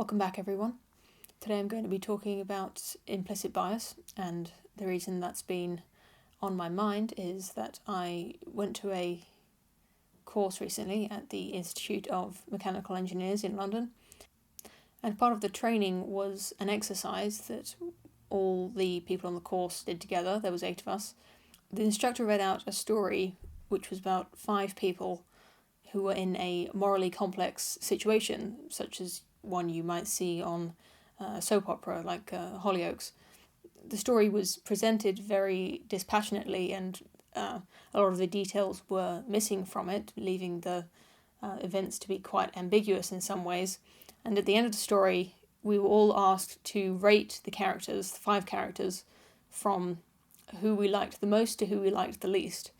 Welcome back, everyone. Today I'm going to be talking about implicit bias, and the reason that's been on my mind is that I went to a course recently at the Institute of Mechanical Engineers in London, and part of the training was an exercise that all the people on the course did together. There was 8 of us. The instructor read out a story which was about 5 people who were in a morally complex situation, such as one you might see on a soap opera like Hollyoaks. The story was presented very dispassionately, and a lot of the details were missing from it, leaving the events to be quite ambiguous in some ways. And at the end of the story, we were all asked to rate the characters, the 5 characters, from who we liked the most to who we liked the least.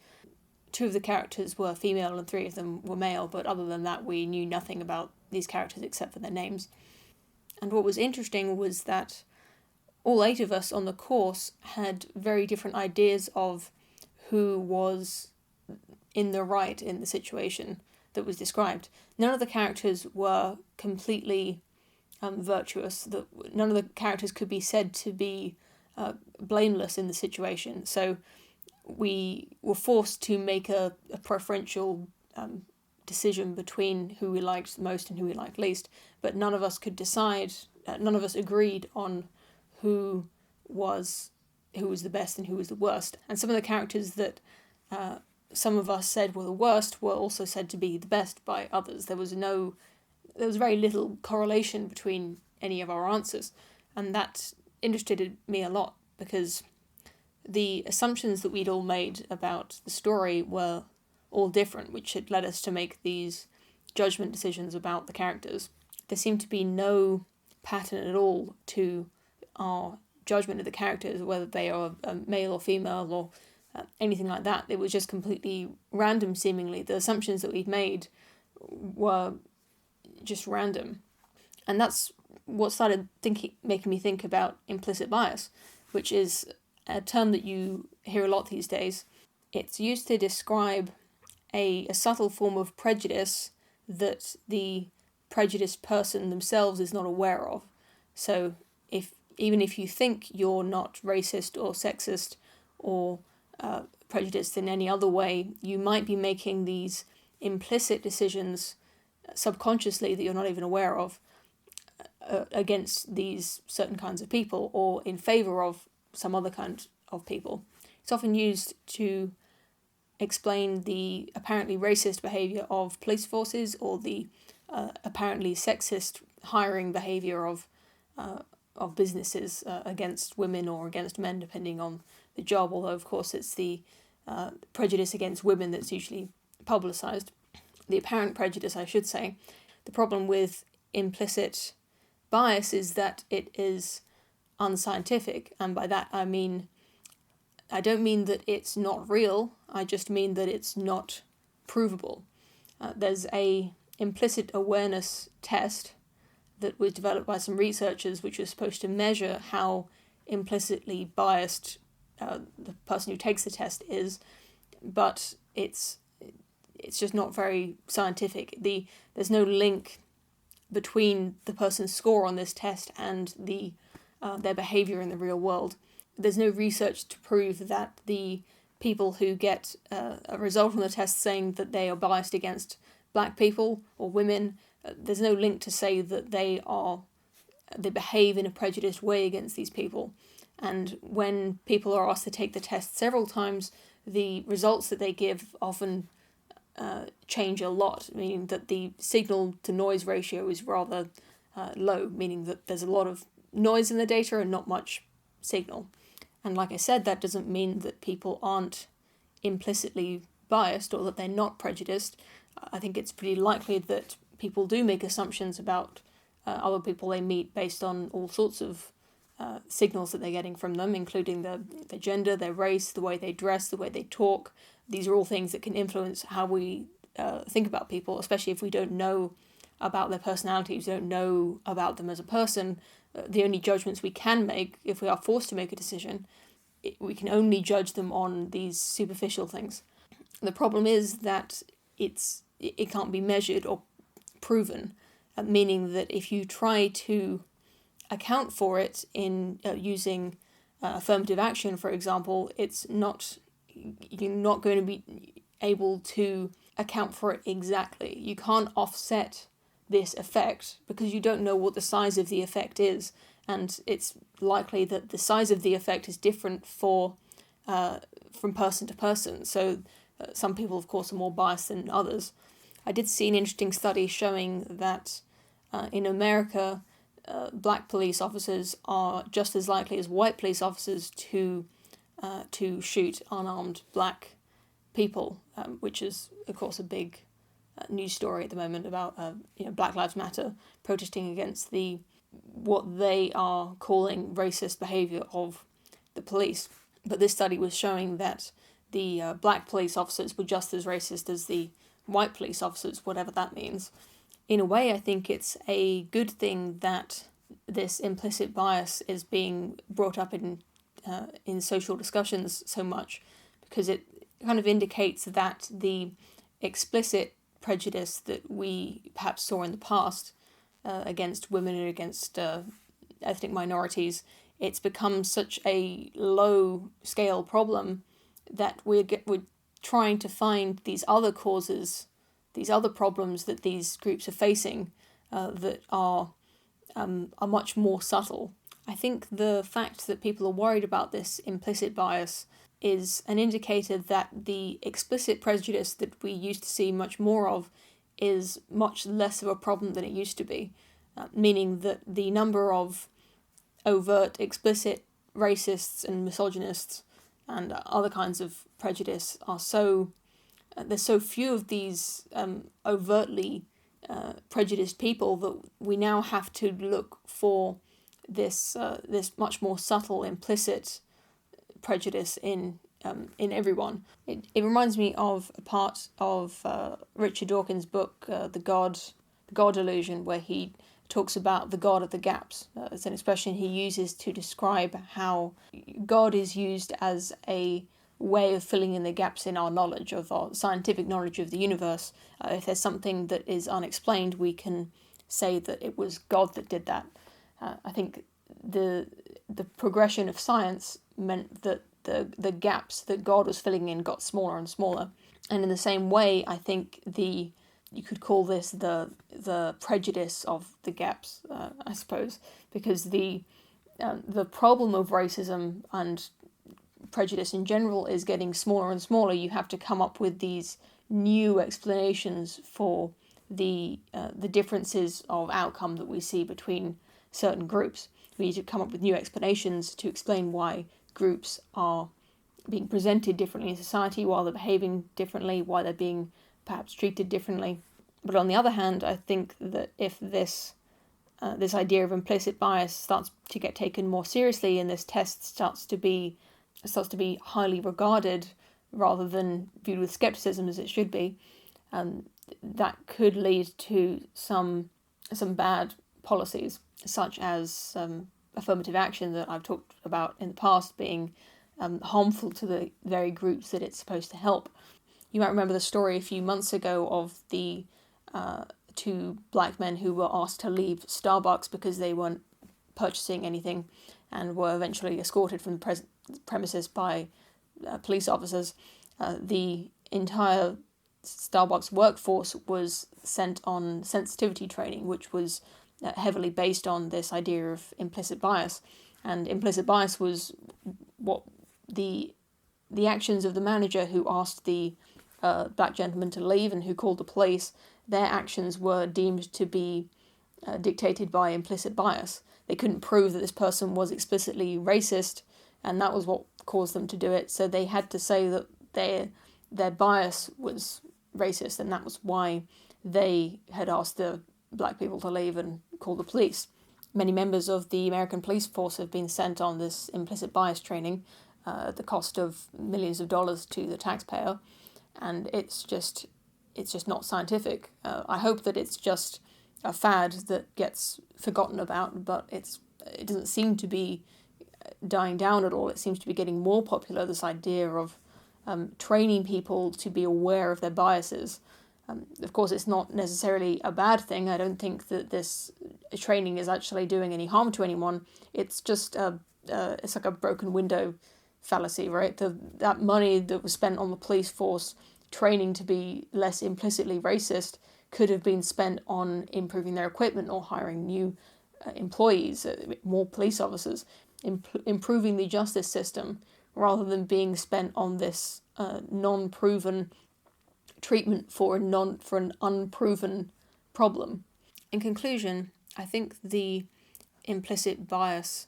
2 of the characters were female and 3 of them were male, but other than that we knew nothing about these characters except for their names. And what was interesting was that all 8 of us on the course had very different ideas of who was in the right in the situation that was described. None of the characters were completely virtuous. None of the characters could be said to be blameless in the situation. So we were forced to make a preferential decision between who we liked most and who we liked least, but none of us could decide, none of us agreed on who was the best and who was the worst. And some of the characters that some of us said were the worst were also said to be the best by others. There was very little correlation between any of our answers, and that interested me a lot because the assumptions that we'd all made about the story were all different, which had led us to make these judgment decisions about the characters. There seemed to be no pattern at all to our judgment of the characters, whether they are male or female or anything like that. It was just completely random, seemingly. The assumptions that we'd made were just random. And that's what started making me think about implicit bias, which is a term that you hear a lot these days. It's used to describe a subtle form of prejudice that the prejudiced person themselves is not aware of. So even if you think you're not racist or sexist or prejudiced in any other way, you might be making these implicit decisions subconsciously that you're not even aware of against these certain kinds of people or in favour of some other kind of people. It's often used to explain the apparently racist behaviour of police forces or the apparently sexist hiring behaviour of businesses against women or against men, depending on the job, although of course it's the prejudice against women that's usually publicised. The apparent prejudice, I should say. The problem with implicit bias is that it is unscientific, and by that I don't mean that it's not real, I just mean that it's not provable. There's a implicit awareness test that was developed by some researchers, which was supposed to measure how implicitly biased the person who takes the test is, but it's just not very scientific. There's no link between the person's score on this test and their behaviour in the real world. There's no research to prove that the people who get a result on the test saying that they are biased against black people or women, there's no link to say that they behave in a prejudiced way against these people. And when people are asked to take the test several times, the results that they give often change a lot, meaning that the signal to noise ratio is rather low, meaning that there's a lot of noise in the data and not much signal. And like I said, that doesn't mean that people aren't implicitly biased or that they're not prejudiced. I think it's pretty likely that people do make assumptions about other people they meet based on all sorts of signals that they're getting from them, including their gender, their race, the way they dress, the way they talk. These are all things that can influence how we think about people, especially if we don't know about their personalities, we don't know about them as a person. The only judgments we can make, if we are forced to make a decision, we can only judge them on these superficial things. The problem is that it can't be measured or proven. meaning that if you try to account for it in using affirmative action, for example, you're not going to be able to account for it exactly. You can't offset this effect because you don't know what the size of the effect is, and it's likely that the size of the effect is different from person to person. So some people, of course, are more biased than others. I did see an interesting study showing that in America, black police officers are just as likely as white police officers to shoot unarmed black people, which is, of course, a big news story at the moment about Black Lives Matter protesting against what they are calling racist behaviour of the police. But this study was showing that the black police officers were just as racist as the white police officers, whatever that means. In a way, I think it's a good thing that this implicit bias is being brought up in social discussions so much, because it kind of indicates that the explicit prejudice that we perhaps saw in the past against women and against ethnic minorities, it's become such a low-scale problem that we're trying to find these other causes, these other problems that these groups are facing that are much more subtle. I think the fact that people are worried about this implicit bias is an indicator that the explicit prejudice that we used to see much more of is much less of a problem than it used to be, meaning that the number of overt, explicit racists and misogynists and other kinds of prejudice there's so few of these overtly prejudiced people that we now have to look for this much more subtle implicit prejudice in everyone. It reminds me of a part of Richard Dawkins' book, the God Delusion, where he talks about the God of the gaps. It's an expression he uses to describe how God is used as a way of filling in the gaps in our knowledge, of our scientific knowledge of the universe. If there's something that is unexplained, we can say that it was God that did that. I think the progression of science meant that the gaps that God was filling in got smaller and smaller. And in the same way, I think you could call this the prejudice of the gaps, I suppose, because the problem of racism and prejudice in general is getting smaller and smaller. You have to come up with these new explanations for the differences of outcome that we see between certain groups. We need to come up with new explanations to explain why groups are being presented differently in society, why they're behaving differently, why they're being perhaps treated differently. But on the other hand, I think that if this idea of implicit bias starts to get taken more seriously, and this test starts to be highly regarded rather than viewed with skepticism as it should be, that could lead to some bad policies, such as affirmative action that I've talked about in the past being harmful to the very groups that it's supposed to help. You might remember the story a few months ago of the two black men who were asked to leave Starbucks because they weren't purchasing anything and were eventually escorted from the premises by police officers. The entire Starbucks workforce was sent on sensitivity training, which was heavily based on this idea of implicit bias. And implicit bias was what the actions of the manager who asked the black gentleman to leave and who called the police, their actions were deemed to be dictated by implicit bias. They couldn't prove that this person was explicitly racist, and that was what caused them to do it. So they had to say that their bias was racist, and that was why they had asked the black people to leave and call the police. Many members of the American police force have been sent on this implicit bias training at the cost of millions of dollars to the taxpayer, and it's just not scientific. I hope that it's just a fad that gets forgotten about, but it doesn't seem to be dying down at all. It seems to be getting more popular, this idea of training people to be aware of their biases. Of course, it's not necessarily a bad thing. I don't think that this training is actually doing any harm to anyone. It's just it's like a broken window fallacy, right? That money that was spent on the police force training to be less implicitly racist could have been spent on improving their equipment or hiring new employees, more police officers, improving the justice system, rather than being spent on this non-proven treatment for an unproven problem. In conclusion, I think the implicit bias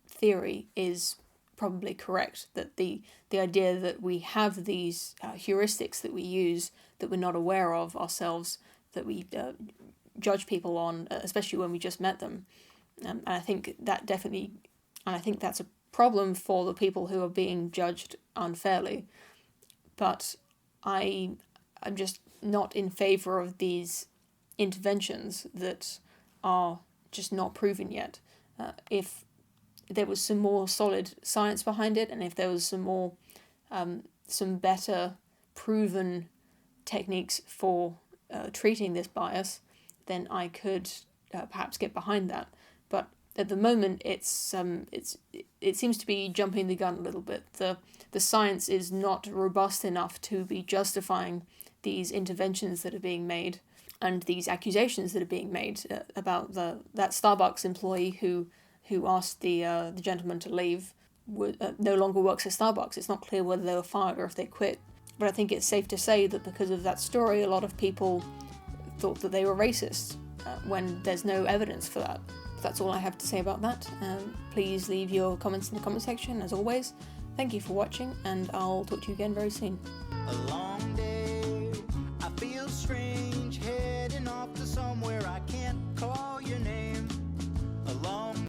theory is probably correct, that the idea that we have these heuristics that we use that we're not aware of ourselves, that we judge people on, especially when we just met them. And I think that definitely, and I think that's a problem for the people who are being judged unfairly. But I'm just not in favour of these interventions that are just not proven yet. If there was some more solid science behind it, and if there was some better proven techniques for treating this bias, then I could perhaps get behind that. But at the moment, it seems to be jumping the gun a little bit. The science is not robust enough to be justifying these interventions that are being made and these accusations that are being made about that Starbucks employee who asked the gentleman to leave no longer works at Starbucks. It's not clear whether they were fired or if they quit. But I think it's safe to say that because of that story, a lot of people thought that they were racist when there's no evidence for that. That's all I have to say about that. Please leave your comments in the comment section, as always. Thank you for watching, and I'll talk to you again very soon.